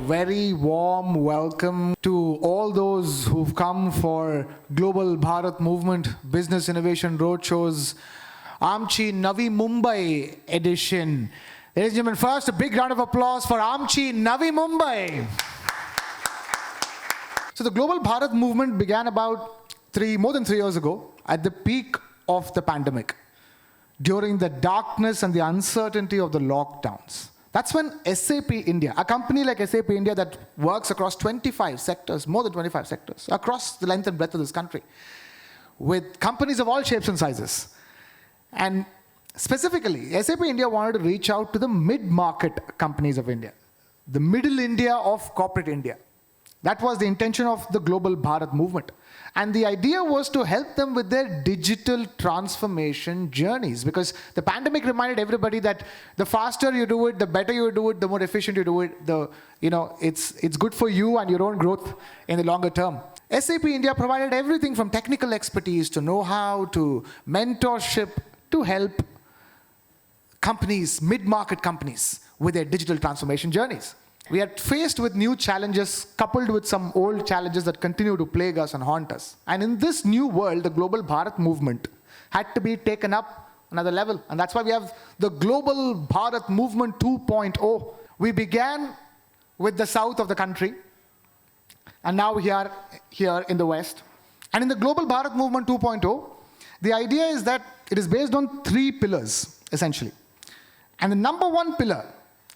very warm welcome to all those who've come for Global Bharat Movement Business Innovation Roadshows Amchi Navi Mumbai edition. Ladies and gentlemen, first a big round of applause for Amchi Navi Mumbai. So the Global Bharat Movement began about more than 3 years ago at the peak of the pandemic, during the darkness and the uncertainty of the lockdowns. That's when SAP India, a company like SAP India that works across 25 sectors, more than 25 sectors, across the length and breadth of this country, with companies of all shapes and sizes. And specifically, SAP India wanted to reach out to the mid-market companies of India, the middle India of corporate India. That was the intention of the Global Bharat Movement. And the idea was to help them with their digital transformation journeys, because the pandemic reminded everybody that the faster you do it, the better you do it, the more efficient you do it, it's good for you and your own growth in the longer term. SAP India provided everything from technical expertise to know-how to mentorship to help companies, mid-market companies, with their digital transformation journeys. We are faced with new challenges coupled with some old challenges that continue to plague us and haunt us. And in this new world, the Global Bharat Movement had to be taken up another level. And that's why we have the Global Bharat Movement 2.0. We began with the south of the country, and now we are here in the west. And in the Global Bharat Movement 2.0, the idea is that it is based on 3 pillars, essentially. And the number 1 pillar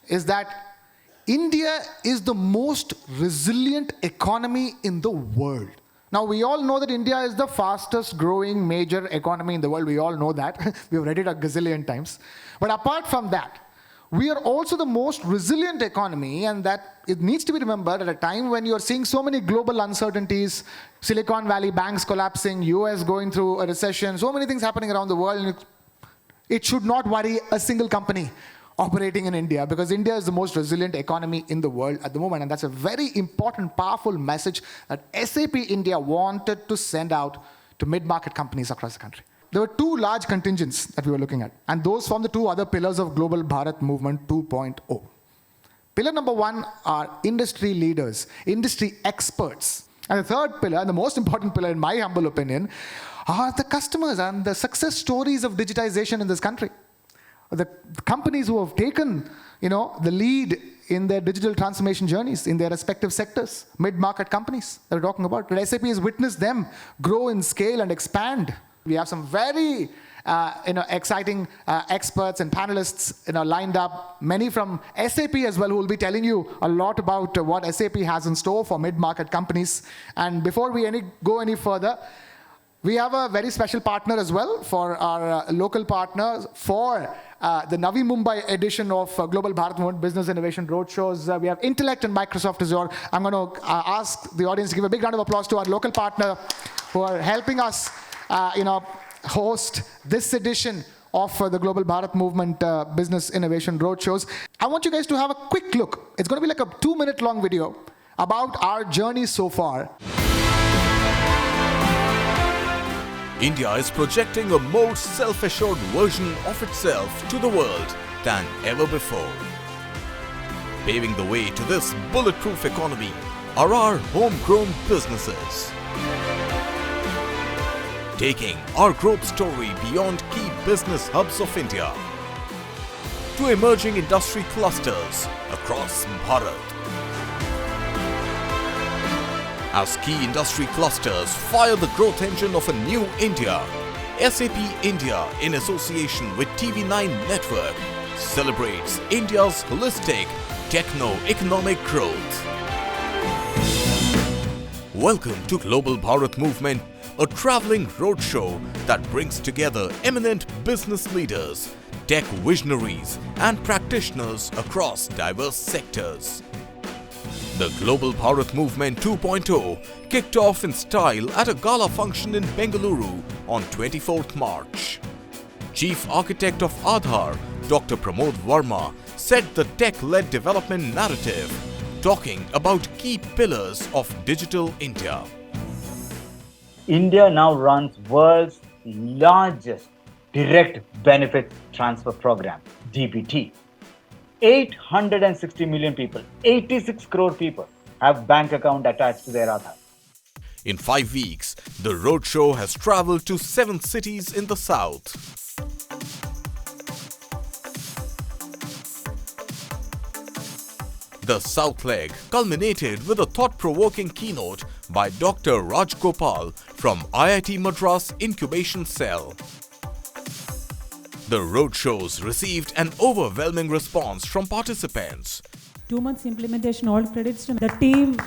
is that India is the most resilient economy in the world. Now, we all know that India is the fastest growing major economy in the world. We all know that. We have read it a gazillion times. But apart from that, we are also the most resilient economy, and that it needs to be remembered at a time when you're seeing so many global uncertainties, Silicon Valley banks collapsing, US going through a recession, so many things happening around the world. And it should not worry a single company operating in India, because India is the most resilient economy in the world at the moment. And that's a very important, powerful message that SAP India wanted to send out to mid-market companies across the country. There were 2 large contingents that we were looking at, and those form the 2 other pillars of Global Bharat Movement 2.0. Pillar number 1 are industry leaders, industry experts. And the third pillar, and the most important pillar in my humble opinion, are the customers and the success stories of digitization in this country. The companies who have taken, the lead in their digital transformation journeys in their respective sectors, mid-market companies that we're talking about. But SAP has witnessed them grow in scale and expand. We have some very, exciting experts and panelists, lined up. Many from SAP as well, who will be telling you a lot about what SAP has in store for mid-market companies. And before we go any further, we have a very special partner as well for our local partners for the Navi Mumbai edition of Global Bharat Movement Business Innovation Roadshows. We have Intellect and Microsoft Azure. I'm going to ask the audience to give a big round of applause to our local partner who are helping us, host this edition of the Global Bharat Movement Business Innovation Roadshows. I want you guys to have a quick look. It's going to be like a 2-minute long video about our journey so far. India is projecting a more self-assured version of itself to the world than ever before. Paving the way to this bulletproof economy are our homegrown businesses. Taking our growth story beyond key business hubs of India to emerging industry clusters across Bharat. As key industry clusters fire the growth engine of a new India, SAP India, in association with TV9 Network, celebrates India's holistic techno-economic growth. Welcome to Global Bharat Movement, a traveling roadshow that brings together eminent business leaders, tech visionaries, and practitioners across diverse sectors. The Global Bharat Movement 2.0 kicked off in style at a gala function in Bengaluru on 24th March. Chief Architect of Aadhaar, Dr. Pramod Verma, set the tech-led development narrative, talking about key pillars of Digital India. India now runs world's largest direct benefit transfer program, DBT. 860 million people, 86 crore people have bank account attached to their Aadhaar. In 5 weeks, the Roadshow has traveled to 7 cities in the south. The South leg culminated with a thought-provoking keynote by Dr. Raj Gopal from IIT Madras Incubation Cell. The Roadshows received an overwhelming response from participants. 2 months implementation, all credits to the team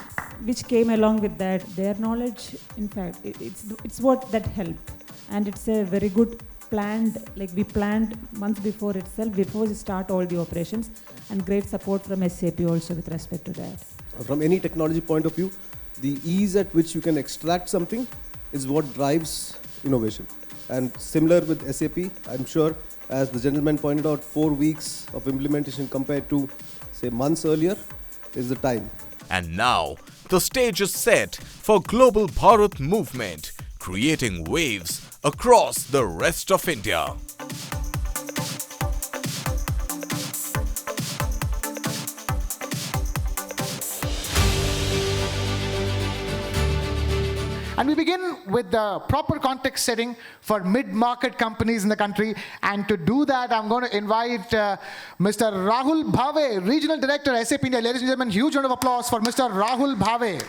which came along with that. Their knowledge, in fact, it's what that helped. And it's a very good planned, like we planned months before itself, before we start all the operations, and great support from SAP also with respect to that. From any technology point of view, the ease at which you can extract something is what drives innovation. And similar with SAP, I'm sure, as the gentleman pointed out, 4 weeks of implementation compared to, say, months earlier is the time. And now, the stage is set for Global Bharat Movement, creating waves across the rest of India. And we begin with the proper context setting for mid-market companies in the country. And to do that, I'm going to invite Mr. Rahul Bhave, Regional Director, SAP India. Ladies and gentlemen, huge round of applause for Mr. Rahul Bhave.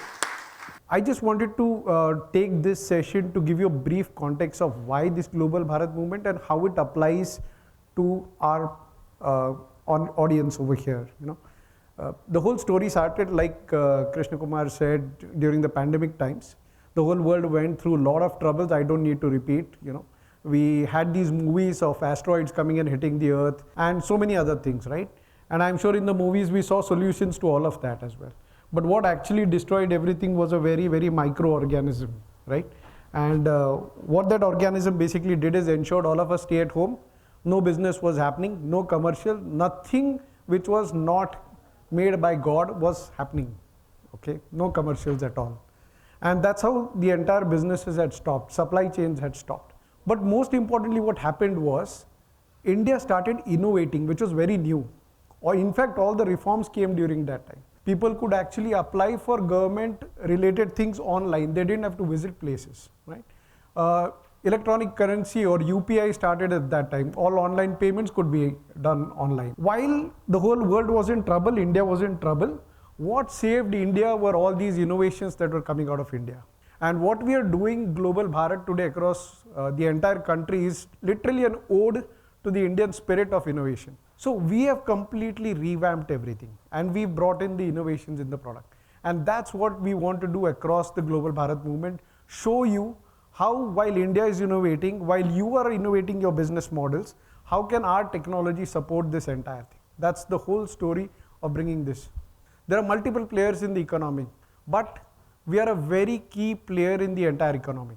I just wanted to take this session to give you a brief context of why this Global Bharat Movement and how it applies to our audience over here. The whole story started, like Krishna Kumar said, during the pandemic times. The whole world went through a lot of troubles. I don't need to repeat. We had these movies of asteroids coming and hitting the earth and so many other things, right? And I'm sure in the movies we saw solutions to all of that as well. But what actually destroyed everything was a very, very microorganism, right? And what that organism basically did is ensured all of us stay at home. No business was happening, no commercial, nothing which was not made by God was happening, okay? No commercials at all. And that's how the entire businesses had stopped, supply chains had stopped. But most importantly, what happened was India started innovating, which was very new. Or in fact, all the reforms came during that time. People could actually apply for government-related things online. They didn't have to visit places, right? Electronic currency or UPI started at that time. All online payments could be done online. While the whole world was in trouble, India was in trouble. What saved India were all these innovations that were coming out of India. And what we are doing, Global Bharat, today across the entire country is literally an ode to the Indian spirit of innovation. So we have completely revamped everything and we brought in the innovations in the product. And that's what we want to do across the Global Bharat Movement, show you how while India is innovating, while you are innovating your business models, how can our technology support this entire thing? That's the whole story of bringing this. There are multiple players in the economy, but we are a very key player in the entire economy.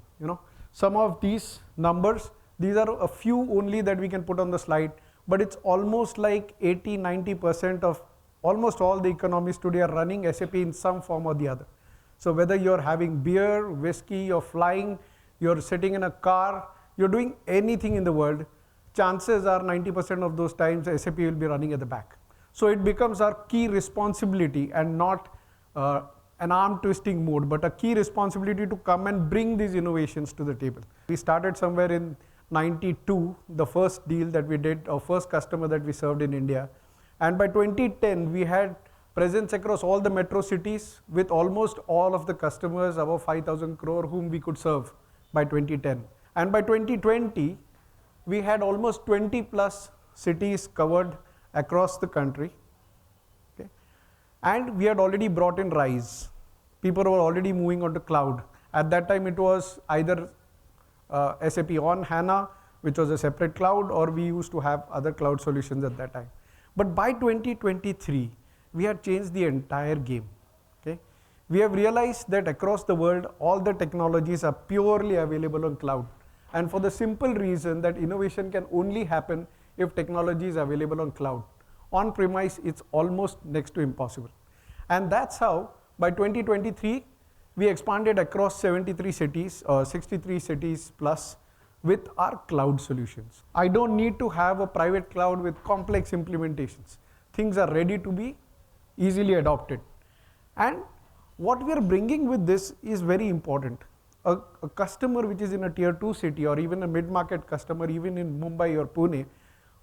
Some of these numbers, these are a few only that we can put on the slide, but it's almost like 80-90% of almost all the economies today are running SAP in some form or the other. So whether you're having beer, whiskey, you're flying, you're sitting in a car, you're doing anything in the world, chances are 90% of those times SAP will be running at the back. So it becomes our key responsibility and not an arm twisting mode, but a key responsibility to come and bring these innovations to the table. We started somewhere in 92, the first deal that we did, our first customer that we served in India. And by 2010, we had presence across all the metro cities with almost all of the customers above 5,000 crore whom we could serve by 2010. And by 2020, we had almost 20 plus cities covered across the country, okay? And we had already brought in RISE. People were already moving on to cloud. At that time, it was either SAP on HANA, which was a separate cloud, or we used to have other cloud solutions at that time. But by 2023, we had changed the entire game, okay? We have realized that across the world, all the technologies are purely available on cloud. And for the simple reason that innovation can only happen if technology is available on cloud. On premise, it's almost next to impossible. And that's how, by 2023, we expanded across 73 cities, 63 cities plus, with our cloud solutions. I don't need to have a private cloud with complex implementations. things are ready to be easily adopted. And what we are bringing with this is very important. A customer which is in a tier 2 city or even a mid-market customer, even in Mumbai or Pune,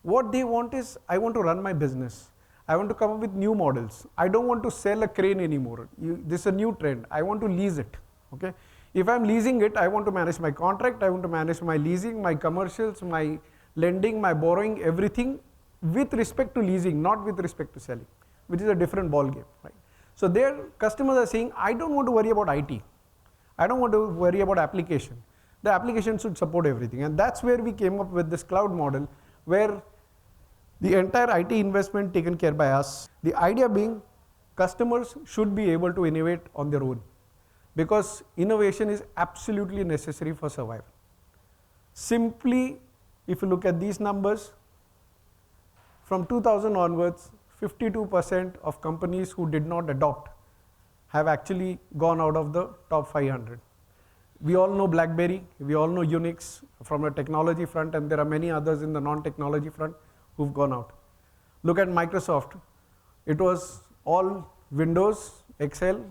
what they want is, I want to run my business. I want to come up with new models. I don't want to sell a crane anymore. This is a new trend. I want to lease it. Okay? If I'm leasing it, I want to manage my contract, I want to manage my leasing, my commercials, my lending, my borrowing, everything with respect to leasing, not with respect to selling, which is a different ball game, right? So their customers are saying, I don't want to worry about IT. I don't want to worry about application. The application should support everything. And that's where we came up with this cloud model, where the entire IT investment taken care by us. The idea being, customers should be able to innovate on their own, because innovation is absolutely necessary for survival. Simply, if you look at these numbers, from 2000 onwards, 52% of companies who did not adopt have actually gone out of the top 500. We all know BlackBerry, we all know Unix from a technology front, and there are many others in the non-technology front who've gone out. Look at Microsoft. It was all Windows, Excel.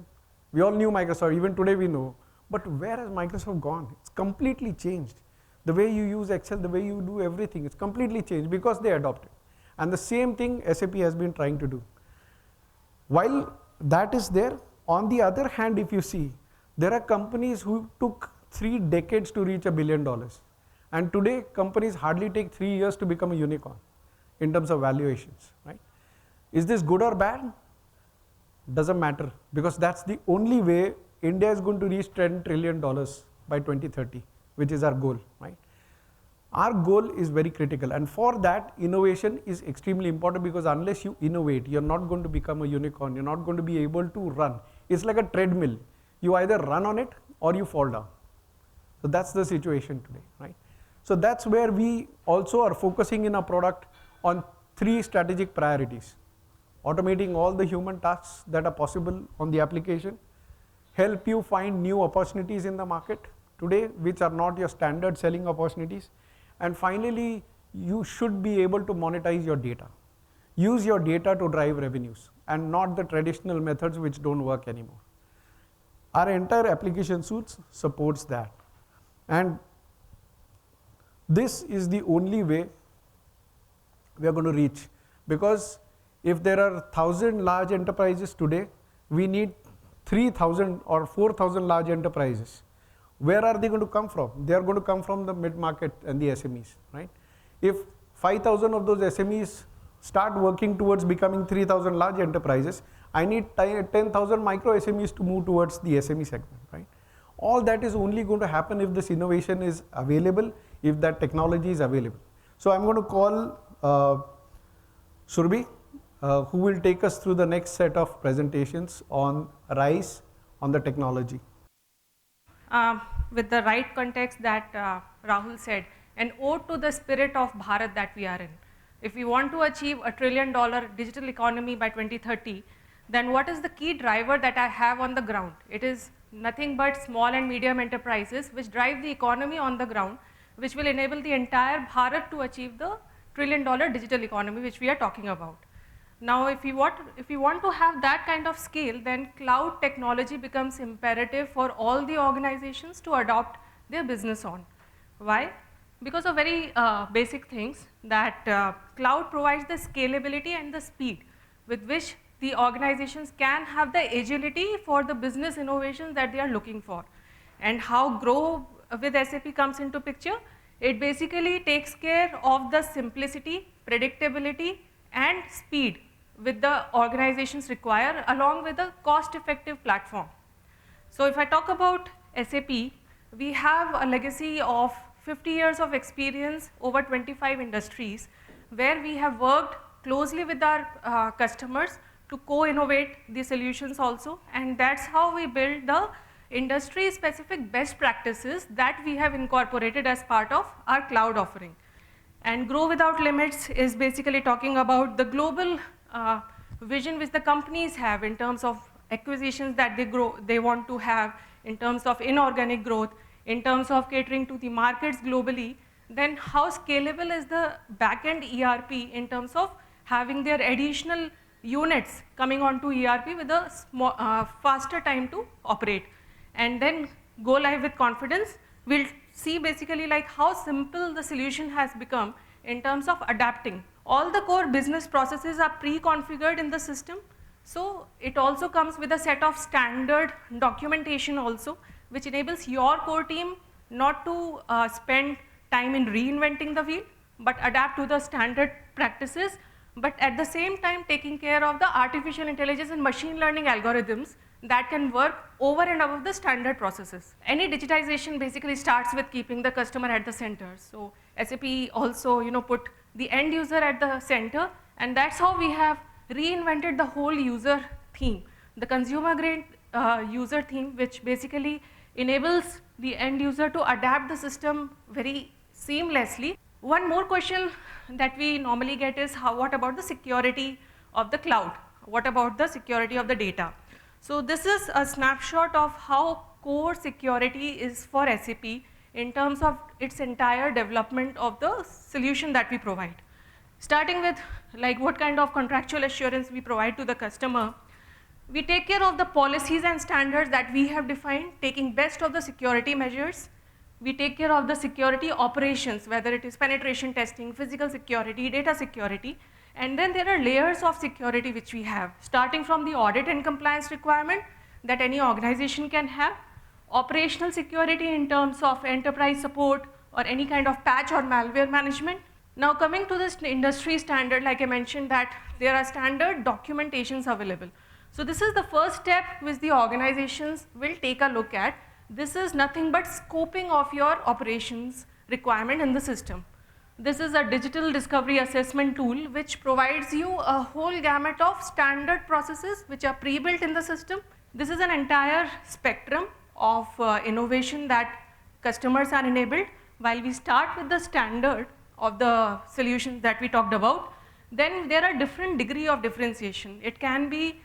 We all knew Microsoft, even today we know. But where has Microsoft gone? It's completely changed. The way you use Excel, the way you do everything, it's completely changed because they adopted. And the same thing SAP has been trying to do. While that is there, on the other hand, if you see, there are companies who took 3 decades to reach $1 billion. And today, companies hardly take 3 years to become a unicorn in terms of valuations, right? Is this good or bad? Doesn't matter, because that's the only way India is going to reach $10 trillion by 2030, which is our goal, right? Our goal is very critical, and for that, innovation is extremely important, because unless you innovate, you're not going to become a unicorn, you're not going to be able to run. It's like a treadmill. You either run on it or you fall down. So that's the situation today, right? So that's where we also are focusing in our product on 3 strategic priorities. Automating all the human tasks that are possible on the application, help you find new opportunities in the market today, which are not your standard selling opportunities. And finally, you should be able to monetize your data. Use your data to drive revenues and not the traditional methods which don't work anymore. Our entire application suite supports that. And this is the only way we are going to reach, because if there are 1,000 large enterprises today, we need 3,000 or 4,000 large enterprises. Where are they going to come from? They are going to come from the mid-market and the SMEs, right? If 5,000 of those SMEs start working towards becoming 3,000 large enterprises, I need 10,000 micro SMEs to move towards the SME segment, right? All that is only going to happen if this innovation is available, if that technology is available. So I'm going to call Surbhi, who will take us through the next set of presentations on RISE, on the technology. With the right context that Rahul said, an ode to the spirit of Bharat that we are in. If we want to achieve $1 trillion digital economy by 2030, then what is the key driver that I have on the ground? It is nothing but small and medium enterprises which drive the economy on the ground, which will enable the entire Bharat to achieve the $1 trillion digital economy which we are talking about. Now, if you want to have that kind of scale, then cloud technology becomes imperative for all the organizations to adopt their business on. Why? Because of very basic things, that cloud provides the scalability and the speed with which the organizations can have the agility for the business innovations that they are looking for. And how Grow with SAP comes into picture? It basically takes care of the simplicity, predictability, and speed with the organizations require, along with a cost-effective platform. So if I talk about SAP, we have a legacy of 50 years of experience over 25 industries, where we have worked closely with our customers to co-innovate the solutions also, and that's how we build the industry-specific best practices that we have incorporated as part of our cloud offering. And Grow Without Limits is basically talking about the global vision which the companies have in terms of acquisitions that they want to have, in terms of inorganic growth, in terms of catering to the markets globally. Then how scalable is the backend ERP in terms of having their additional units coming onto ERP with a faster time to operate, and then go live with confidence. We'll see basically like how simple the solution has become in terms of adapting. All the core business processes are pre-configured in the system. So it also comes with a set of standard documentation also, which enables your core team not to spend time in reinventing the wheel, but adapt to the standard practices, but at the same time taking care of the artificial intelligence and machine learning algorithms that can work over and above the standard processes. Any digitization basically starts with keeping the customer at the center. So SAP also put the end user at the center, and that's how we have reinvented the whole user theme, the consumer grade user theme, which basically enables the end user to adapt the system very seamlessly. One more question that we normally get is what about the security of the cloud? What about the security of the data? So this is a snapshot of how core security is for SAP in terms of its entire development of the solution that we provide. Starting with like what kind of contractual assurance we provide to the customer. We take care of the policies and standards that we have defined, taking best of the security measures. We take care of the security operations, whether it is penetration testing, physical security, data security. And then there are layers of security which we have, starting from the audit and compliance requirement that any organization can have, operational security in terms of enterprise support or any kind of patch or malware management. Now coming to this industry standard, like I mentioned that there are standard documentations available. So this is the first step which the organizations will take a look at. This is nothing but scoping of your operations requirement in the system. This is a digital discovery assessment tool which provides you a whole gamut of standard processes which are pre-built in the system. This is an entire spectrum of innovation that customers are enabled. While we start with the standard of the solutions that we talked about, then there are different degree of differentiation. It can be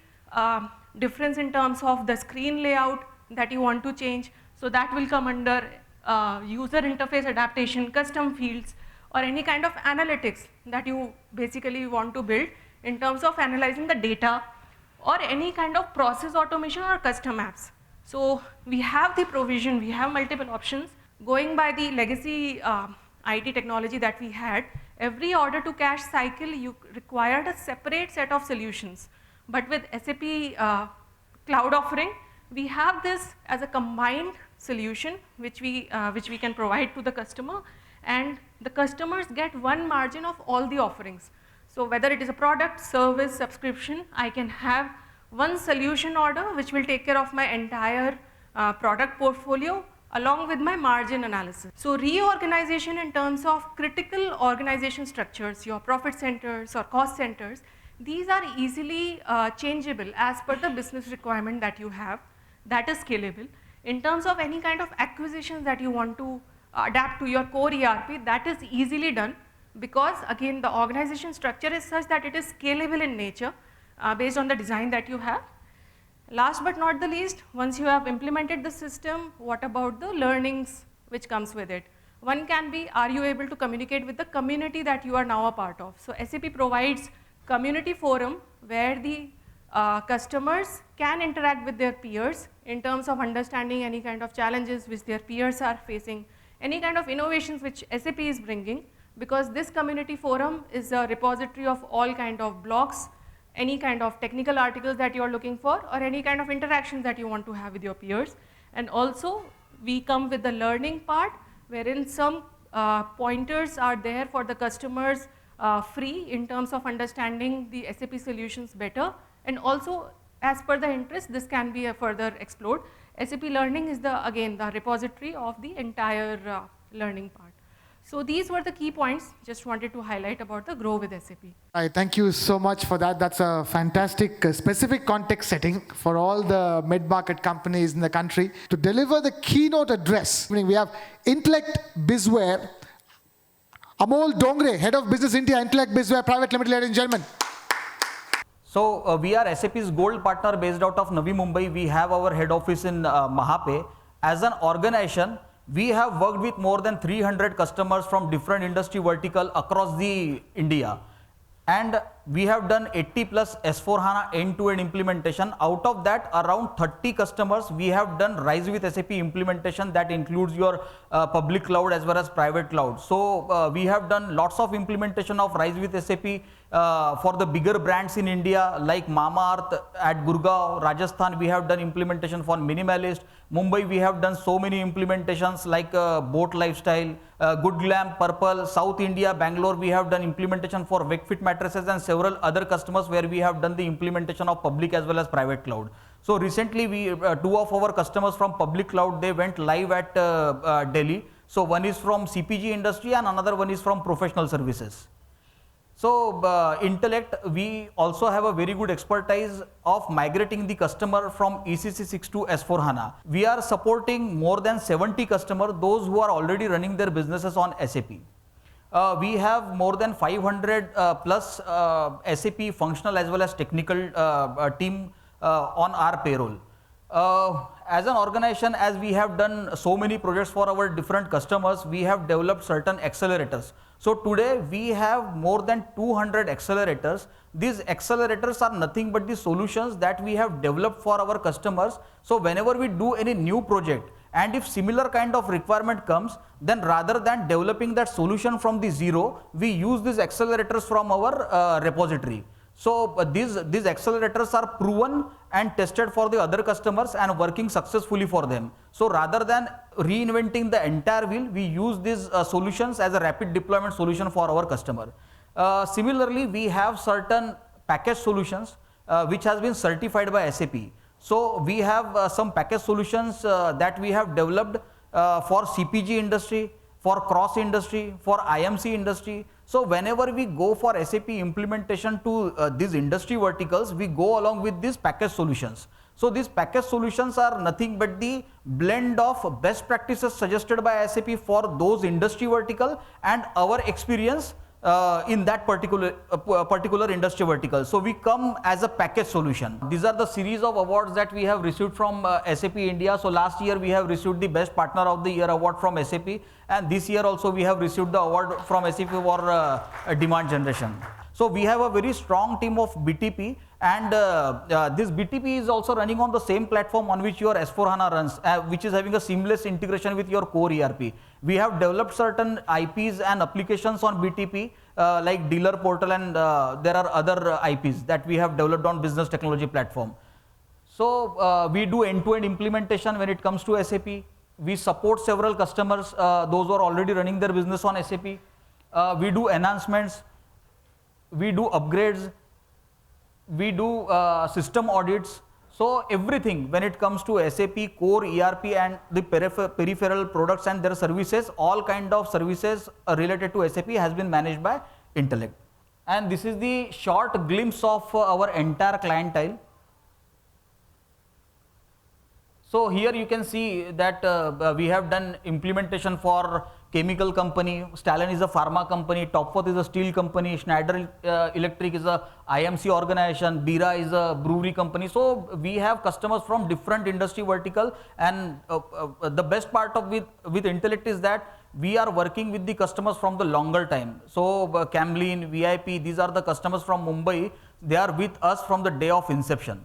difference in terms of the screen layout that you want to change. So that will come under user interface adaptation, custom fields, or any kind of analytics that you basically want to build in terms of analyzing the data, or any kind of process automation or custom apps. So we have the provision, we have multiple options. Going by the legacy IT technology that we had, every order to cash cycle you required a separate set of solutions. But with SAP cloud offering, we have this as a combined solution which we can provide to the customer, and the customers get one margin of all the offerings. So whether it is a product, service, subscription, I can have one solution order which will take care of my entire product portfolio along with my margin analysis. So reorganization in terms of critical organization structures, your profit centers or cost centers, these are easily changeable as per the business requirement that you have, that is scalable. In terms of any kind of acquisitions that you want to adapt to your core ERP, that is easily done, because again the organization structure is such that it is scalable in nature based on the design that you have. Last but not the least, once you have implemented the system, what about the learnings which comes with it? One can be, are you able to communicate with the community that you are now a part of? So SAP provides community forum where the customers can interact with their peers in terms of understanding any kind of challenges which their peers are facing, any kind of innovations which SAP is bringing, because this community forum is a repository of all kind of blogs, any kind of technical articles that you are looking for, or any kind of interactions that you want to have with your peers. And also we come with the learning part, wherein some pointers are there for the customers free in terms of understanding the SAP solutions better, and also as per the interest this can be further explored. SAP Learning is again the repository of the entire learning part. So these were the key points, just wanted to highlight about the Grow with SAP. Thank you so much for that. That's a fantastic specific context setting for all the mid-market companies in the country. To deliver the keynote address, we have Intellect Bizware, Amol Dongre, Head of Business India, Intellect Bizware Private Limited, ladies and gentlemen. So we are SAP's gold partner based out of Navi Mumbai. We have our head office in Mahape. As an organization, we have worked with more than 300 customers from different industry vertical across the India. And we have done 80 plus S4HANA end-to-end implementation. Out of that, around 30 customers, we have done Rise with SAP implementation that includes your public cloud as well as private cloud. So we have done lots of implementation of Rise with SAP for the bigger brands in India like Mamaearth at Gurgaon, Rajasthan. We have done implementation for Minimalist. Mumbai, we have done so many implementations like Boat Lifestyle, Good Glam, Purple. South India, Bangalore, we have done implementation for Wakefit mattresses and several other customers where we have done the implementation of public as well as private cloud. So recently, we two of our customers from public cloud, they went live at Delhi. So one is from CPG industry and another one is from professional services. So Intellect, we also have a very good expertise of migrating the customer from ECC6 to S4HANA. We are supporting more than 70 customers, those who are already running their businesses on SAP. We have more than 500 plus SAP functional as well as technical team on our payroll. As an organization, as we have done so many projects for our different customers, we have developed certain accelerators. So today we have more than 200 accelerators. These accelerators are nothing but the solutions that we have developed for our customers. So whenever we do any new project, and if similar kind of requirement comes, then rather than developing that solution from the zero, we use these accelerators from our repository. So these accelerators are proven and tested for the other customers and working successfully for them. So rather than reinventing the entire wheel, we use these solutions as a rapid deployment solution for our customer. Similarly, we have certain package solutions which has been certified by SAP. So we have some package solutions that we have developed for CPG industry, for cross industry, for IMC industry. So whenever we go for SAP implementation to these industry verticals, we go along with these package solutions. So these package solutions are nothing but the blend of best practices suggested by SAP for those industry vertical and our experience in that particular industry vertical. So we come as a package solution. These are the series of awards that we have received from SAP India. So last year we have received the Best Partner of the Year award from SAP, and this year also we have received the award from SAP for demand generation. So we have a very strong team of BTP, and this BTP is also running on the same platform on which your S4HANA runs, which is having a seamless integration with your core ERP. We have developed certain IPs and applications on BTP like dealer portal, and there are other IPs that we have developed on business technology platform. So we do end-to-end implementation when it comes to SAP. We support several customers, those who are already running their business on SAP. We do enhancements, we do upgrades, we do system audits. So everything when it comes to SAP core ERP and the peripheral products and their services, all kind of services related to SAP has been managed by Intellect. And this is the short glimpse of our entire clientele. So here you can see that we have done implementation for chemical company, Stalin is a pharma company, Topworth is a steel company, Schneider Electric is a IMC organization, Bira is a brewery company. So we have customers from different industry vertical, and the best part of with Intellect is that we are working with the customers from the longer time. So Camlin, VIP, these are the customers from Mumbai. They are with us from the day of inception.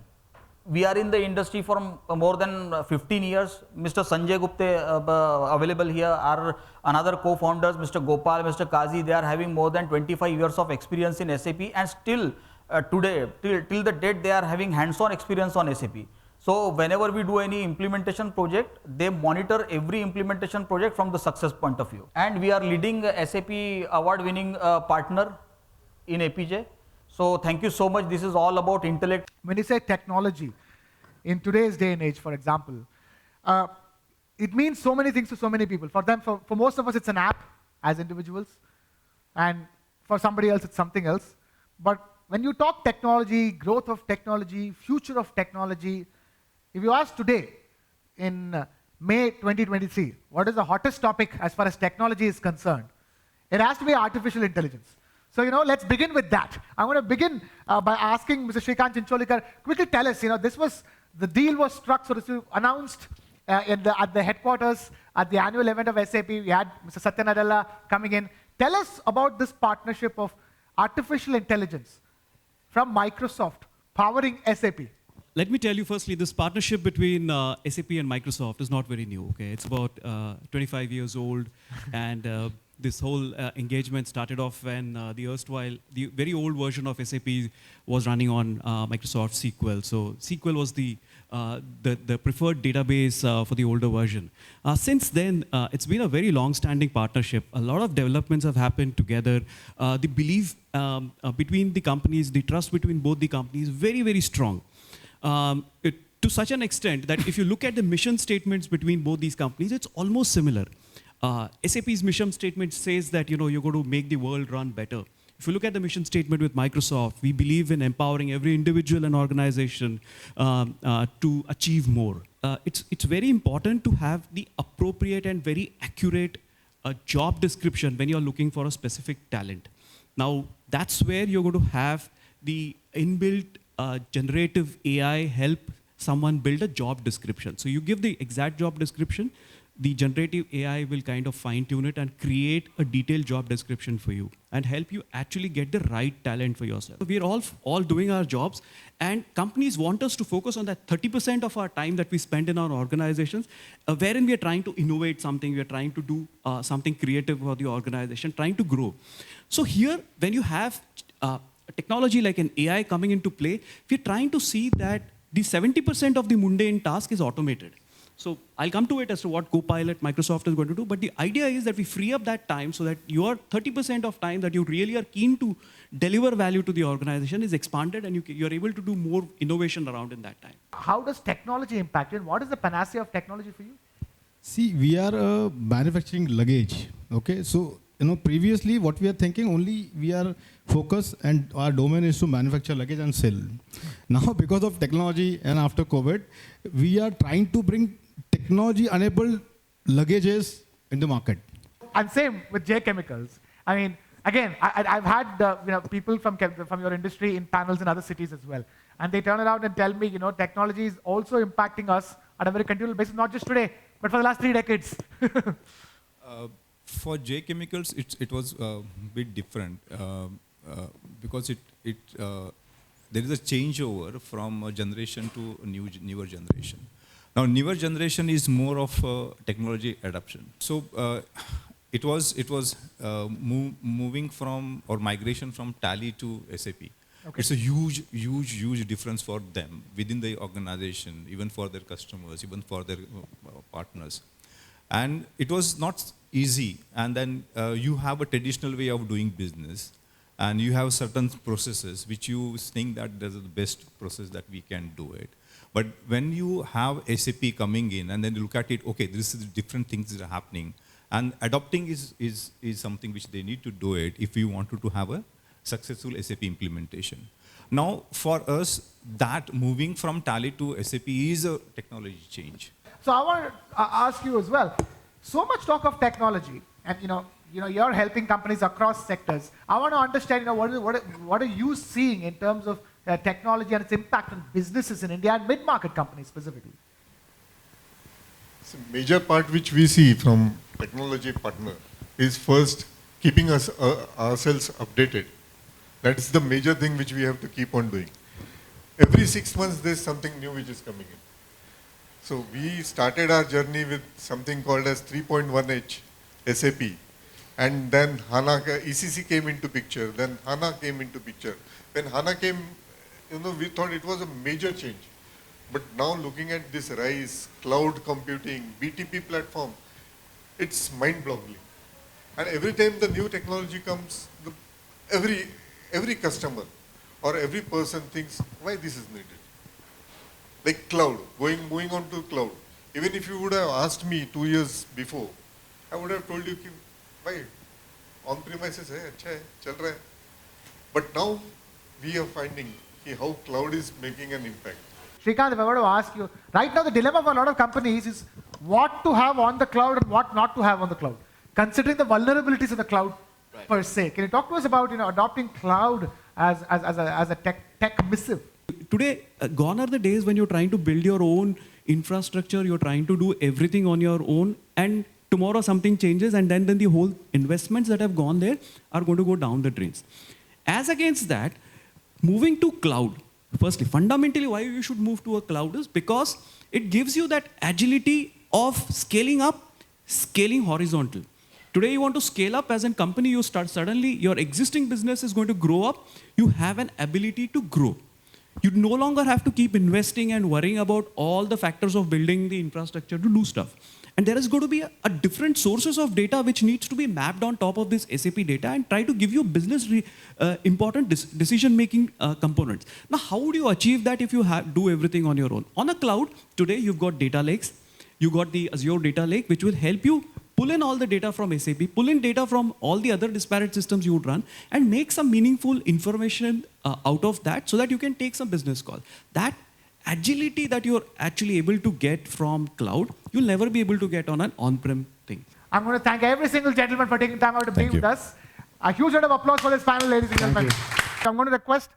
We are in the industry for more than 15 years. Mr. Sanjay Gupte available here are another co-founders, Mr. Gopal, Mr. Kazi. They are having more than 25 years of experience in SAP, and still today, till the date, they are having hands-on experience on SAP. So whenever we do any implementation project, they monitor every implementation project from the success point of view. And we are leading SAP award-winning partner in APJ. So thank you so much. This is all about Intellect. When you say technology, in today's day and age, for example, it means so many things to so many people. For them, for most of us, it's an app as individuals, and for somebody else, it's something else. But when you talk technology, growth of technology, future of technology, if you ask today, in May 2023, what is the hottest topic as far as technology is concerned? It has to be artificial intelligence. So, let's begin with that. I want to begin by asking Mr. Shrikant Chincholikar, quickly tell us, the deal was struck, so to announced at the headquarters at the annual event of SAP. We had Mr. Satya Nadella coming in. Tell us about this partnership of artificial intelligence from Microsoft powering SAP. Let me tell you firstly, this partnership between SAP and Microsoft is not very new. Okay, it's about 25 years old, and this whole engagement started off when the very old version of SAP was running on Microsoft SQL. So SQL was the preferred database for the older version. Since then, it's been a very long-standing partnership. A lot of developments have happened together. The belief between the companies, the trust between both the companies, very, very strong. To such an extent that if you look at the mission statements between both these companies, it's almost similar. SAP's mission statement says that you're going to make the world run better. If you look at the mission statement with Microsoft, we believe in empowering every individual and organization to achieve more. It's very important to have the appropriate and very accurate job description when you're looking for a specific talent. Now, that's where you're going to have the inbuilt generative AI help someone build a job description. So you give the exact job description, the generative AI will kind of fine tune it and create a detailed job description for you and help you actually get the right talent for yourself. We're all doing our jobs, and companies want us to focus on that 30% of our time that we spend in our organizations, wherein we are trying to innovate something, we are trying to do something creative for the organization, trying to grow. So here, when you have technology like an AI coming into play, we're trying to see that the 70% of the mundane task is automated. So I'll come to it as to what Copilot Microsoft is going to do, but the idea is that we free up that time so that your 30% of time that you really are keen to deliver value to the organization is expanded, and you're able to do more innovation around in that time. How does technology impact you, and what is the panacea of technology for you? See, we are manufacturing luggage, okay? So, previously what we are thinking, only we are focused and our domain is to manufacture luggage and sell. Now, because of technology and after COVID, we are trying to bring technology-enabled luggages in the market. And same with J Chemicals. I mean, again, I've had people from your industry in panels in other cities as well. And they turn around and tell me, technology is also impacting us at a very continual basis, not just today, but for the last 3 decades. For J Chemicals, it was a bit different because there is a changeover from a generation to a newer generation. Now, newer generation is more of technology adoption. So it was moving from or migration from Tally to SAP. Okay. It's a huge difference for them within the organization, even for their customers, even for their partners. And it was not easy. And then you have a traditional way of doing business, and you have certain processes which you think that this is the best process that we can do it. But when you have SAP coming in and then you look at it, okay, this is different things that are happening, and adopting is something which they need to do it if you wanted to have a successful SAP implementation. Now, for us, that moving from Tally to SAP is a technology change. So I want to ask you as well. So much talk of technology, and you're helping companies across sectors. I want to understand, what are you seeing in terms of technology and its impact on businesses in India and mid-market companies specifically? So major part which we see from technology partner is first keeping us ourselves updated. That is the major thing which we have to keep on doing. Every 6 months there's something new which is coming in. So we started our journey with something called as 3.1H SAP, and then HANA, ECC came into picture, then HANA came into picture. When HANA came, we thought it was a major change. But now looking at this rise, cloud computing, BTP platform, it's mind-boggling. And every time the new technology comes, every customer or every person thinks, why this is needed? Like cloud, moving on to cloud. Even if you would have asked me 2 years before, I would have told you, why? On-premises, hai, chal raha hai. But now we are finding how cloud is making an impact. Srikanth, if I were to ask you, right now the dilemma for a lot of companies is what to have on the cloud and what not to have on the cloud, considering the vulnerabilities of the cloud per se. Can you talk to us about adopting cloud as a tech missive? Today, gone are the days when you're trying to build your own infrastructure, you're trying to do everything on your own, and tomorrow something changes, and then the whole investments that have gone there are going to go down the drains. As against that, moving to cloud, firstly, fundamentally why you should move to a cloud is because it gives you that agility of scaling up, scaling horizontal. Today you want to scale up as a company, you start suddenly, your existing business is going to grow up, you have an ability to grow. You no longer have to keep investing and worrying about all the factors of building the infrastructure to do stuff. And there is going to be a different sources of data which needs to be mapped on top of this SAP data and try to give you business important decision-making components. Now, how would you achieve that if you do everything on your own? On a cloud, today you've got data lakes. You got the Azure data lake, which will help you pull in all the data from SAP, pull in data from all the other disparate systems you would run, and make some meaningful information out of that so that you can take some business call. That agility that you're actually able to get from cloud, you'll never be able to get on an on-prem thing. I'm going to thank every single gentleman for taking time out to be with us. A huge round of applause for this panel, ladies and gentlemen. I'm going to request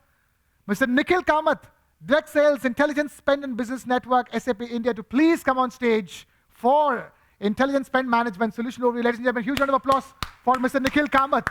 Mr. Nikhil Kamath, Direct Sales, Intelligence Spend and Business Network, SAP India, to please come on stage for Intelligence Spend Management Solution Overview. Ladies and gentlemen, huge round of applause for Mr. Nikhil Kamath.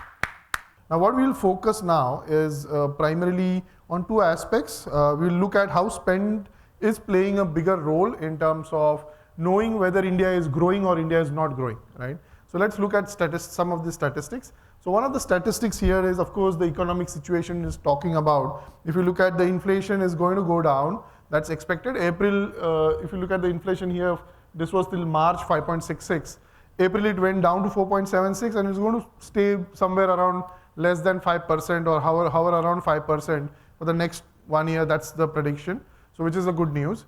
Now, what we'll focus now is primarily on two aspects. We'll look at how spend is playing a bigger role in terms of knowing whether India is growing or India is not growing, right? So let's look at some of the statistics. So one of the statistics here is, of course, the economic situation is talking about. If you look at the inflation is going to go down, that's expected. April, if you look at the inflation here, this was till March 5.66. April it went down to 4.76 and it's going to stay somewhere around less than 5% or hover around 5% for the next 1 year. That's the prediction. So which is a good news.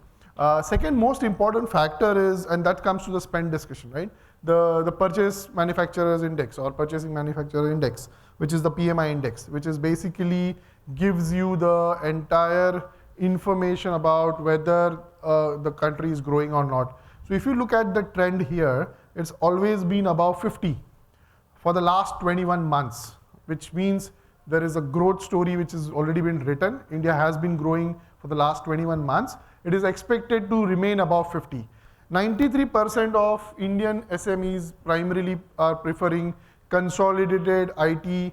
Second most important factor is, and that comes to the spend discussion, right? The Purchase Manufacturers Index or Purchasing Manufacturer Index, which is the PMI index, which is basically gives you the entire information about whether the country is growing or not. So if you look at the trend here, it's always been above 50 for the last 21 months, which means there is a growth story which has already been written. India has been growing for the last 21 months. It is expected to remain above 50. 93% of Indian SMEs primarily are preferring consolidated IT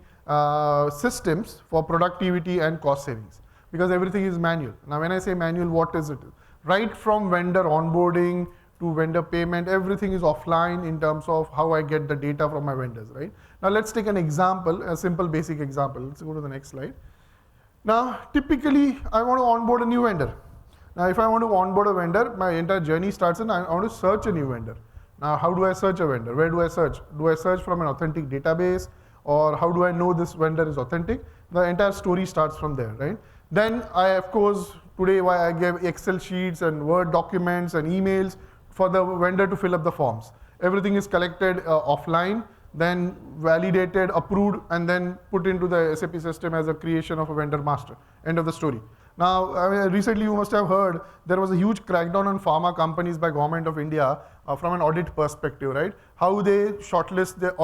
systems for productivity and cost savings because everything is manual. Now when I say manual, what is it? Right from vendor onboarding to vendor payment, everything is offline in terms of how I get the data from my vendors, right? Now let's take an example, a simple basic example. Let's go to the next slide. Now typically I want to onboard a new vendor. Now if I want to onboard a vendor, my entire journey starts and I want to search a new vendor. Now how do I search a vendor? Where do I search? Do I search from an authentic database or how do I know this vendor is authentic? The entire story starts from there, right? Then I, of course, today I gave Excel sheets and Word documents and emails for the vendor to fill up the forms. Everything is collected offline, then validated, approved, and then put into the SAP system as a creation of a vendor master. End of the story. Now, I mean, recently you must have heard there was a huge crackdown on pharma companies by Government of India from an audit perspective, right? How they shortlist the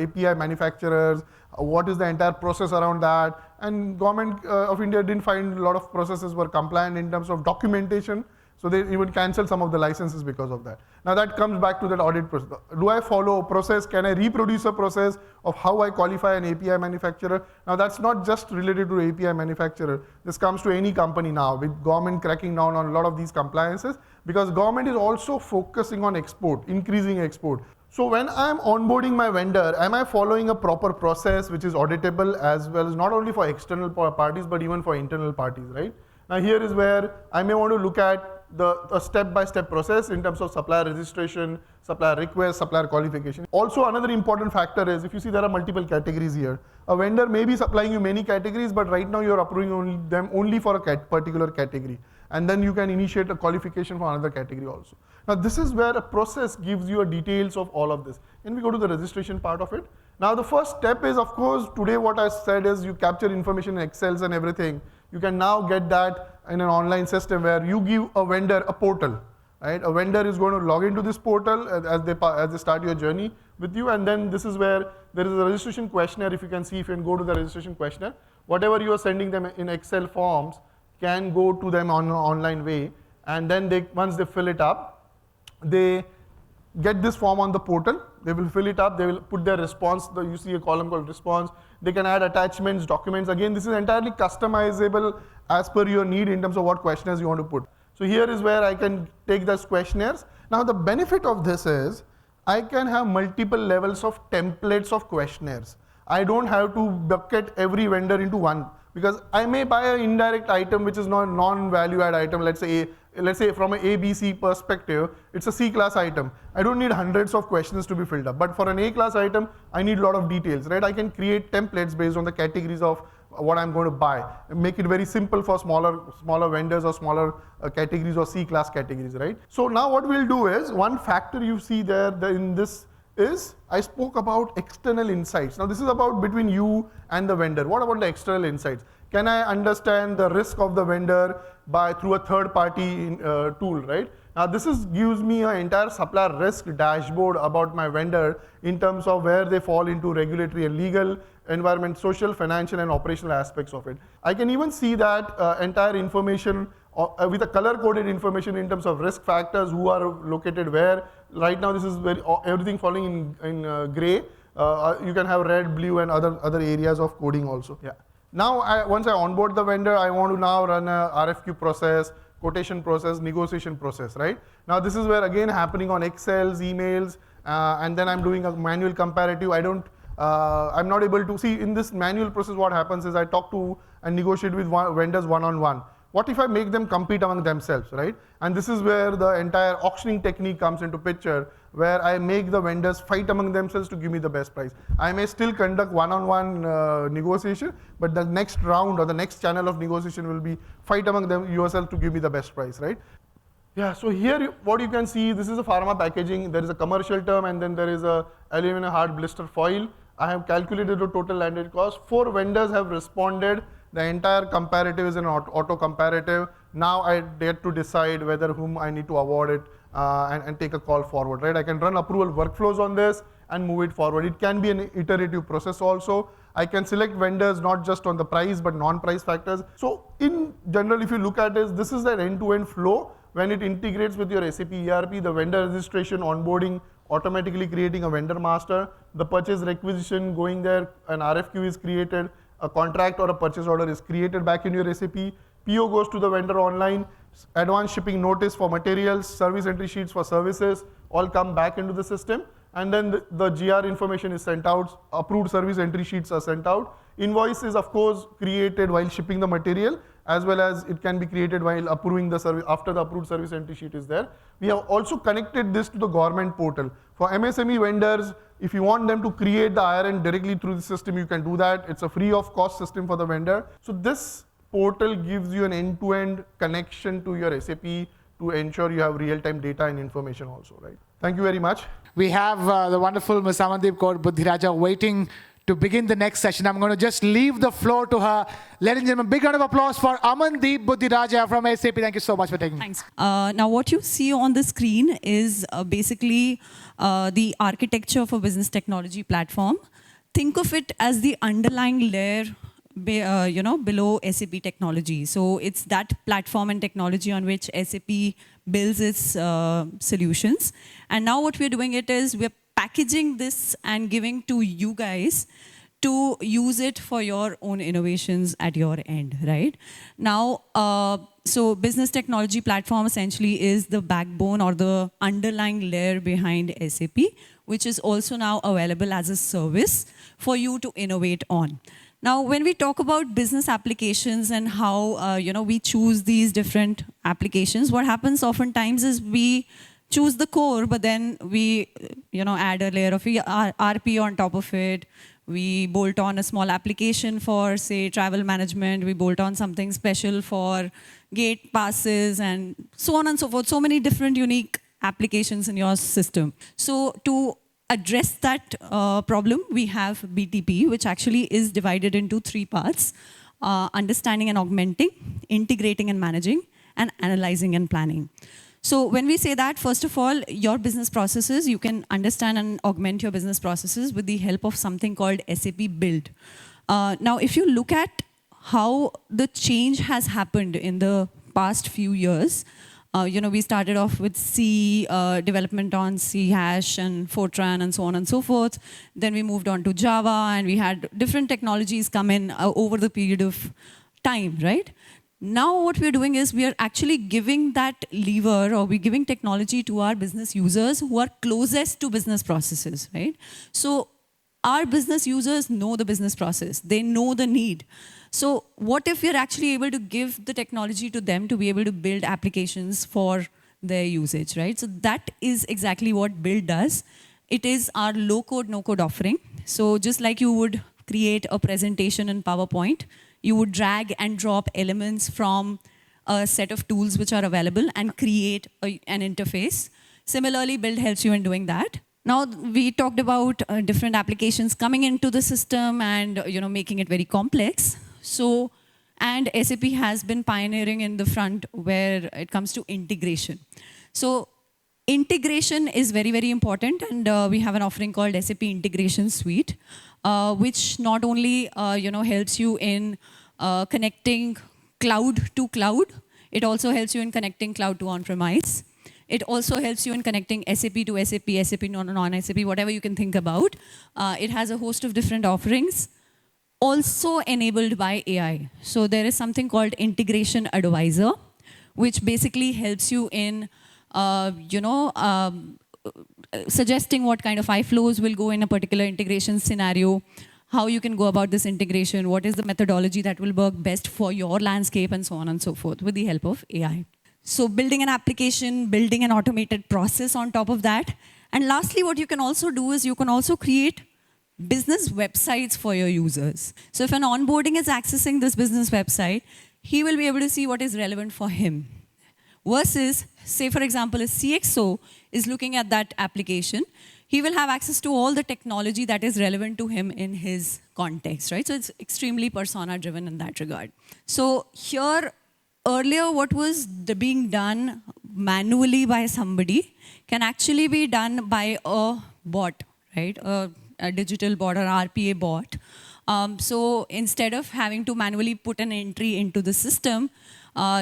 API manufacturers, what is the entire process around that, and Government of India didn't find a lot of processes were compliant in terms of documentation. So they even cancel some of the licenses because of that. Now that comes back to that audit process. Do I follow a process? Can I reproduce a process of how I qualify an API manufacturer? Now that's not just related to API manufacturer. This comes to any company now with government cracking down on a lot of these compliances because government is also focusing on export, increasing export. So when I'm onboarding my vendor, am I following a proper process which is auditable as well as not only for external parties but even for internal parties, right? Now here is where I may want to look at a step-by-step process in terms of supplier registration, supplier request, supplier qualification. Also another important factor is if you see there are multiple categories here. A vendor may be supplying you many categories but right now you're approving them only for a particular category and then you can initiate a qualification for another category also. Now this is where a process gives you a details of all of this. Can we go to the registration part of it? Now the first step is of course today what I said is you capture information in Excels and everything. You can now get that in an online system where you give a vendor a portal, right? A vendor is going to log into this portal as they start your journey with you, and then this is where there is a registration questionnaire. If you can see, if you can go to the registration questionnaire, whatever you are sending them in Excel forms can go to them on an online way, and then once they fill it up, they get this form on the portal. They will fill it up. They will put their response. You see a column called response. They can add attachments, documents. Again, this is entirely customizable as per your need in terms of what questionnaires you want to put. So here is where I can take those questionnaires. Now the benefit of this is I can have multiple levels of templates of questionnaires. I don't have to bucket every vendor into one, because I may buy an indirect item which is not a non-value add item. Let's say from an ABC perspective, it's a C class item. I don't need hundreds of questions to be filled up. But for an A class item, I need a lot of details, right? I can create templates based on the categories of what I'm going to buy, and make it very simple for smaller vendors or smaller categories or C class categories, right? So now what we'll do is, one factor you see there in this is, I spoke about external insights. Now this is about between you and the vendor. What about the external insights? Can I understand the risk of the vendor through a third party tool, right? Now this gives me an entire supplier risk dashboard about my vendor in terms of where they fall into regulatory and legal, environment, social, financial and operational aspects of it. I can even see that entire information with a color-coded information in terms of risk factors, who are located where. Right now this is everything falling in gray. You can have red, blue and other areas of coding also. Yeah. Now once I onboard the vendor, I want to now run a RFQ process, quotation process, negotiation process, right? Now this is where again happening on Excels, emails, and then I'm doing a manual comparative. I'm not able to see in this manual process. What happens is I talk to and negotiate with vendors one-on-one. What if I make them compete among themselves, right? And this is where the entire auctioning technique comes into picture, where I make the vendors fight among themselves to give me the best price. I may still conduct one-on-one negotiation, but the next round or the next channel of negotiation will be fight among yourself to give me the best price, right? Yeah, so here what you can see, this is a pharma packaging. There is a commercial term and then there is a aluminum hard blister foil. I have calculated the total landed cost. 4 vendors have responded. The entire comparative is an auto comparative. Now I get to decide whether whom I need to award it and take a call forward, right? I can run approval workflows on this and move it forward. It can be an iterative process also. I can select vendors not just on the price but non-price factors. So in general, if you look at this, this is the end-to-end flow. When it integrates with your SAP ERP, the vendor registration, onboarding, automatically creating a vendor master, the purchase requisition going there, an RFQ is created, a contract or a purchase order is created back in your SAP, PO goes to the vendor online, advance shipping notice for materials, service entry sheets for services, all come back into the system, and then the GR information is sent out, approved service entry sheets are sent out. Invoice is of course created while shipping the material, as well as it can be created while approving the service, after the approved service entry sheet is there. We have also connected this to the government portal. For MSME vendors, if you want them to create the IRN directly through the system, you can do that. It's a free of cost system for the vendor. So this portal gives you an end-to-end connection to your SAP to ensure you have real-time data and information also, right? Thank you very much. We have the wonderful Ms. Amandeep Kaur Buddhiraja waiting to begin the next session. I'm going to just leave the floor to her. Ladies and gentlemen, big round of applause for Amandeep Buddhiraja from SAP. Thank you so much for taking it. Thanks. Now what you see on the screen is basically the architecture of a business technology platform. Think of it as the underlying layer below SAP technology. So it's that platform and technology on which SAP builds its solutions. And now what we're doing is we're packaging this and giving to you guys to use it for your own innovations at your end, right? Now, so business technology platform essentially is the backbone or the underlying layer behind SAP, which is also now available as a service for you to innovate on. Now, when we talk about business applications and how we choose these different applications, what happens oftentimes is we choose the core, but then we add a layer of RP on top of it. We bolt on a small application for, say, travel management. We bolt on something special for gate passes and so on and so forth. So many different unique applications in your system. So to address that problem, we have BTP, which actually is divided into 3 parts: understanding and augmenting, integrating and managing, and analyzing and planning. So when we say that, first of all, your business processes, you can understand and augment your business processes with the help of something called SAP Build. Now, if you look at how the change has happened in the past few years, We started off with C development on C hash and Fortran and so on and so forth. Then we moved on to Java, and we had different technologies come in over the period of time, right? Now what we're doing is we are actually giving that lever, or we're giving technology to our business users who are closest to business processes, right? So our business users know the business process. They know the need. So what if we're actually able to give the technology to them to be able to build applications for their usage, right? So that is exactly what Build does. It is our low-code, no-code offering. So just like you would create a presentation in PowerPoint, you would drag and drop elements from a set of tools which are available and create an interface. Similarly, Build helps you in doing that. Now, we talked about different applications coming into the system and making it very complex. So, and SAP has been pioneering in the front where it comes to integration. So, integration is very, very important, and we have an offering called SAP Integration Suite, which not only helps you in connecting cloud to cloud, it also helps you in connecting cloud to on-premise. It also helps you in connecting SAP to SAP, SAP non-SAP, whatever you can think about. It has a host of different offerings, also enabled by AI. So there is something called Integration Advisor, which basically helps you in, suggesting what kind of iFlows will go in a particular integration scenario, how you can go about this integration, what is the methodology that will work best for your landscape, and so on and so forth, with the help of AI. So building an application, building an automated process on top of that. And lastly, what you can also do is you can also create business websites for your users. So if an onboarding is accessing this business website, he will be able to see what is relevant for him. Versus, say for example, a CXO is looking at that application, he will have access to all the technology that is relevant to him in his context, right? So it's extremely persona-driven in that regard. So here, earlier what was being done manually by somebody can actually be done by a bot, right? A digital bot or RPA bot. So instead of having to manually put an entry into the system,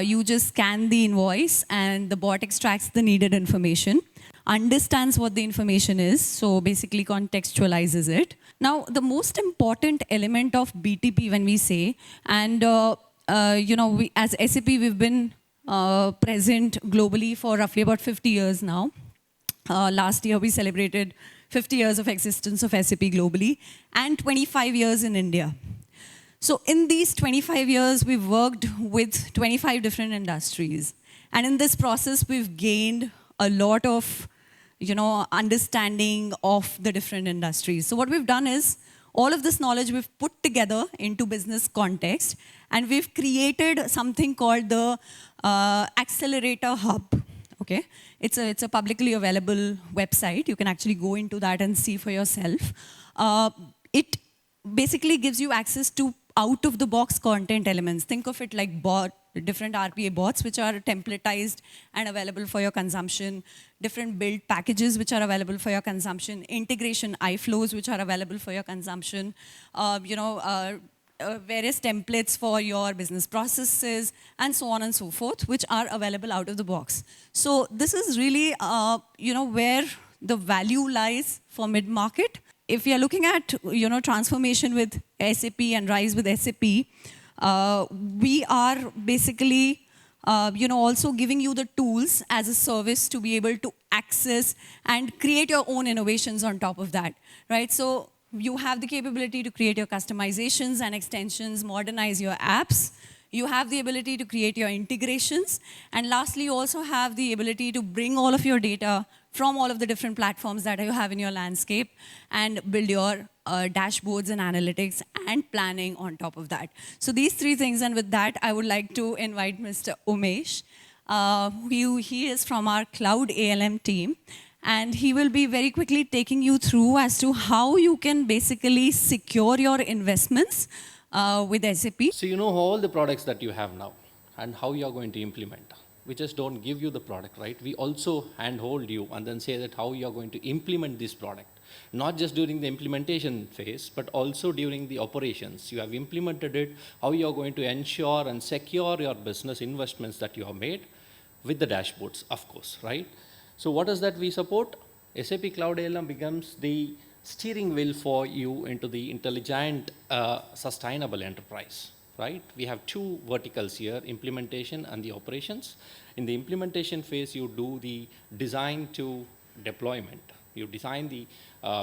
you just scan the invoice and the bot extracts the needed information, understands what the information is, so basically contextualizes it. Now, the most important element of BTP when we say, and we, as SAP, we've been present globally for roughly about 50 years now. Last year, we celebrated 50 years of existence of SAP globally, and 25 years in India. So in these 25 years, we've worked with 25 different industries. And in this process, we've gained a lot of understanding of the different industries. So what we've done is, all of this knowledge we've put together into business context, and we've created something called the Accelerator Hub. Okay, it's a publicly available website. You can actually go into that and see for yourself. It basically gives you access to out-of-the-box content elements. Think of it like different RPA bots, which are templatized and available for your consumption, different build packages which are available for your consumption, integration iFlows which are available for your consumption, various templates for your business processes, and so on and so forth, which are available out of the box. So this is really, where the value lies for mid-market. If we are looking at, transformation with SAP and Rise with SAP, we are basically, also giving you the tools as a service to be able to access and create your own innovations on top of that, right? So you have the capability to create your customizations and extensions, modernize your apps. You have the ability to create your integrations. And lastly, you also have the ability to bring all of your data from all of the different platforms that you have in your landscape and build your dashboards and analytics and planning on top of that. So these three things, and with that, I would like to invite Mr. Umesh. He is from our Cloud ALM team. And he will be very quickly taking you through as to how you can basically secure your investments with SAP. So you know all the products that you have now and how you are going to implement. We just don't give you the product, right? We also handhold you and then say that how you are going to implement this product. Not just during the implementation phase, but also during the operations. You have implemented it, how you are going to ensure and secure your business investments that you have made. with the dashboards, of course, right? So what is that we support? SAP Cloud ALM becomes the steering wheel for you into the intelligent, sustainable enterprise, right? We have two verticals here, implementation and the operations. In the implementation phase, you do the design to deployment. You design the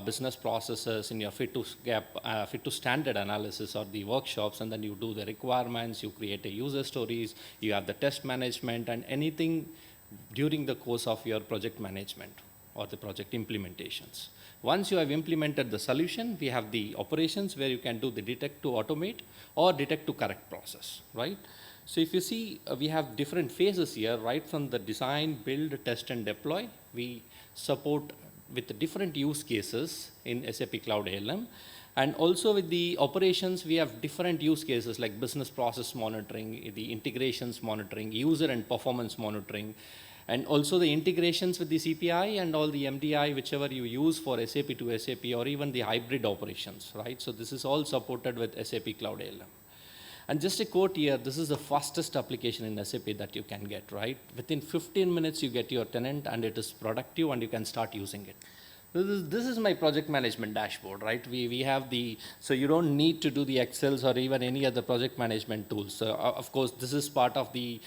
business processes in your fit to standard analysis or the workshops, and then you do the requirements, you create a user stories, you have the test management and anything during the course of your project management or the project implementations. Once you have implemented the solution, we have the operations where you can do the detect to automate or detect to correct process, right? So if you see, we have different phases here, right from the design, build, test and deploy. We support with the different use cases in SAP Cloud ALM. And also with the operations, we have different use cases like business process monitoring, the integrations monitoring, user and performance monitoring, and also the integrations with the CPI and all the MDI, whichever you use for SAP to SAP or even the hybrid operations, right? So this is all supported with SAP Cloud ALM. And just a quote here, this is the fastest application in SAP that you can get, right? Within 15 minutes, you get your tenant and it is productive and you can start using it. This is my project management dashboard, right? We have the, so you don't need to do the Excels or even any other project management tools. Of course, this is part of the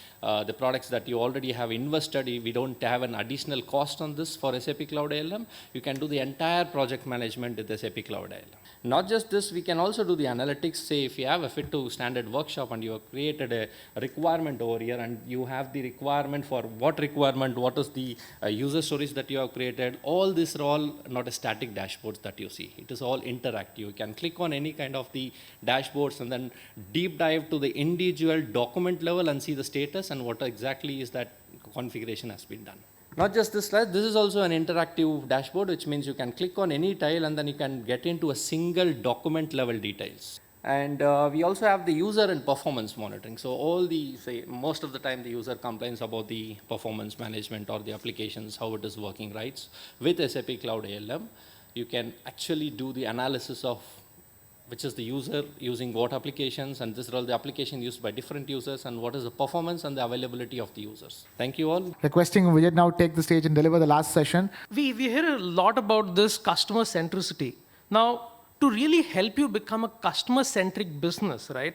products that you already have invested. We don't have an additional cost on this for SAP Cloud ALM. You can do the entire project management with SAP Cloud ALM. Not just this, we can also do the analytics. Say if you have a fit to standard workshop and you have created a requirement over here and you have the requirement for what requirement, what is the user stories that you have created, all these are all not a static dashboards that you see. It is all interactive. You can click on any kind of the dashboards and then deep dive to the individual document level and see the status and what exactly is that configuration has been done. Not just this slide, this is also an interactive dashboard, which means you can click on any tile and then you can get into a single document level details. And we also have the user and performance monitoring. So all the, say, most of the time the user complains about the performance management or the applications, how it is working, right? With SAP Cloud ALM, you can actually do the analysis of which is the user using what applications, and this is all the application used by different users, and what is the performance and the availability of the users. Thank you all. Requesting Vijay now take the stage and deliver the last session. We hear a lot about this customer centricity. Now, to really help you become a customer-centric business, right,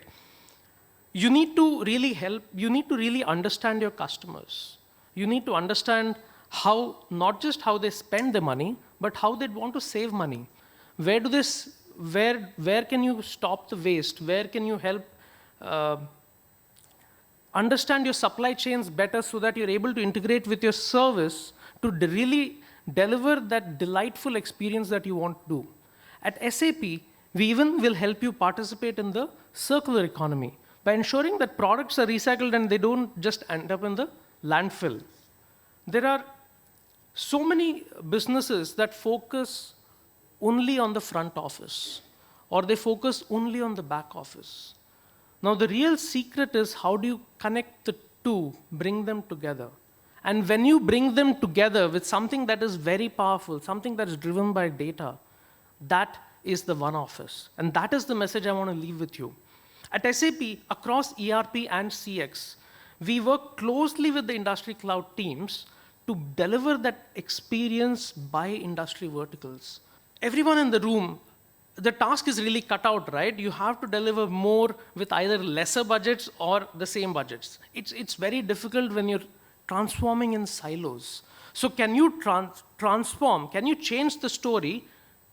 you need to really understand your customers. You need to understand how, not just how they spend their money, but how they want to save money. Where can you stop the waste? Where can you help understand your supply chains better so that you're able to integrate with your service to really deliver that delightful experience that you want to do. At SAP, we even will help you participate in the circular economy by ensuring that products are recycled and they don't just end up in the landfill. There are so many businesses that focus only on the front office, or they focus only on the back office. Now, the real secret is how do you connect the two, bring them together. And when you bring them together with something that is very powerful, something that is driven by data, that is the one office. And that is the message I want to leave with you. At SAP, across ERP and CX, we work closely with the industry cloud teams to deliver that experience by industry verticals. Everyone in the room, the task is really cut out, right? You have to deliver more with either lesser budgets or the same budgets. It's very difficult when you're transforming in silos. So can you transform, can you change the story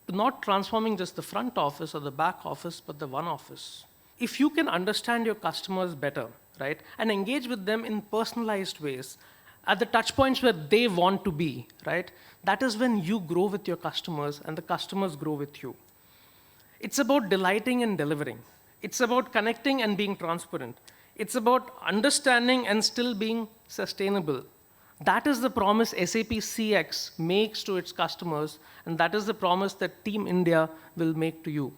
to not transforming just the front office or the back office, but the one office? If you can understand your customers better, right, and engage with them in personalized ways, at the touch points where they want to be, right, that is when you grow with your customers and the customers grow with you. It's about delighting and delivering. It's about connecting and being transparent. It's about understanding and still being sustainable. That is the promise SAP CX makes to its customers, and that is the promise that Team India will make to you.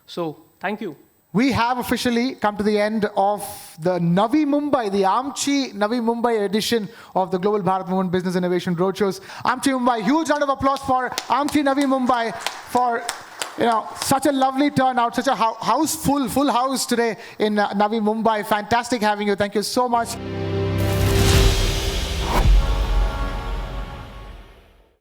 So, thank you. We have officially come to the end of the Navi Mumbai, the Amchi Navi Mumbai edition of the Global Bharat Movement Business Innovation Roadshows. Amchi Mumbai, huge round of applause for Amchi Navi Mumbai for such a lovely turnout, such a full house today in Navi Mumbai. Fantastic having you. Thank you so much.